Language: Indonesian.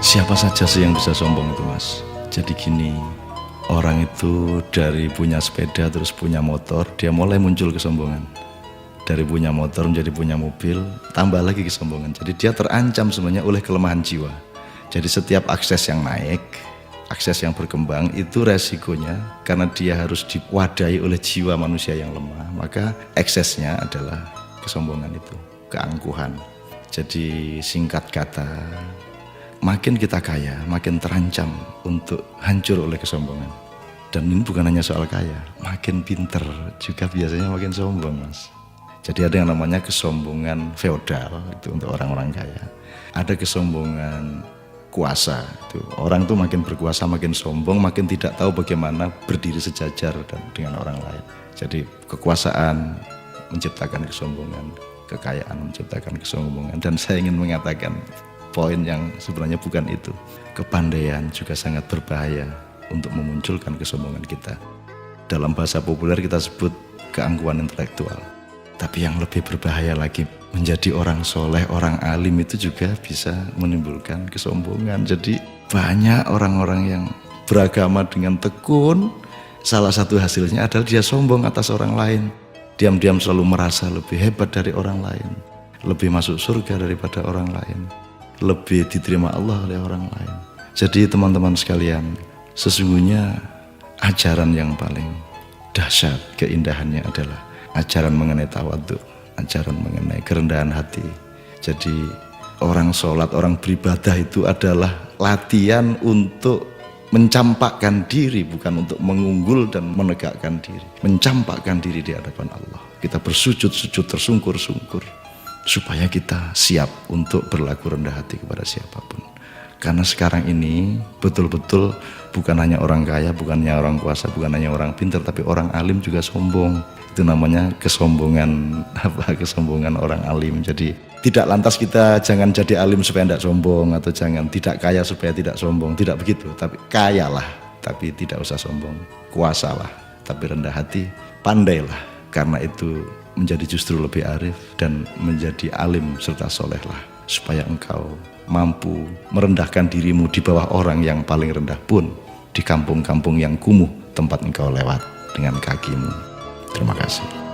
Siapa saja sih yang bisa sombong itu, Mas? Jadi gini, orang itu dari punya sepeda terus punya motor, dia mulai muncul kesombongan. Dari punya motor menjadi punya mobil, tambah lagi kesombongan. Jadi dia terancam sebenarnya oleh kelemahan jiwa. Jadi setiap akses yang naik, akses yang berkembang, itu resikonya karena dia harus diwadahi oleh jiwa manusia yang lemah, maka eksesnya adalah kesombongan itu, keangkuhan. Jadi singkat kata, makin kita kaya, makin terancam untuk hancur oleh kesombongan. Dan ini bukan hanya soal kaya, makin pinter juga biasanya makin sombong, Mas. Jadi ada yang namanya kesombongan feodal, itu untuk orang-orang kaya. Ada kesombongan kuasa, itu orang tuh makin berkuasa makin sombong, makin tidak tahu bagaimana berdiri sejajar dan dengan orang lain. Jadi kekuasaan menciptakan kesombongan, kekayaan menciptakan kesombongan. Dan saya ingin mengatakan poin yang sebenarnya bukan itu. Kepandaian juga sangat berbahaya untuk memunculkan kesombongan kita. Dalam bahasa populer kita sebut keangkuhan intelektual. Tapi yang lebih berbahaya lagi, menjadi orang soleh, orang alim itu juga bisa menimbulkan kesombongan. Jadi banyak orang-orang yang beragama dengan tekun, salah satu hasilnya adalah dia sombong atas orang lain. Diam-diam selalu merasa lebih hebat dari orang lain, lebih masuk surga daripada orang lain, lebih diterima Allah oleh orang lain. Jadi teman-teman sekalian, sesungguhnya ajaran yang paling dahsyat keindahannya adalah ajaran mengenai tawadhu, ajaran mengenai kerendahan hati. Jadi orang sholat, orang beribadah itu adalah latihan untuk mencampakkan diri, bukan untuk mengunggul dan menegakkan diri. Mencampakkan diri di hadapan Allah. Kita bersujud-sujud tersungkur-sungkur supaya kita siap untuk berlaku rendah hati kepada siapapun. Karena sekarang ini betul-betul bukan hanya orang kaya, bukan hanya orang kuasa, bukan hanya orang pintar, tapi orang alim juga sombong. Itu namanya kesombongan kesombongan orang alim. Jadi tidak lantas kita jangan jadi alim supaya tidak sombong, atau jangan tidak kaya supaya tidak sombong, tidak begitu. Tapi kayalah tapi tidak usah sombong, kuasalah tapi rendah hati, pandailah, karena itu menjadi justru lebih arif dan menjadi alim serta solehlah, supaya engkau mampu merendahkan dirimu di bawah orang yang paling rendah pun di kampung-kampung yang kumuh tempat engkau lewat dengan kakimu. Terima kasih.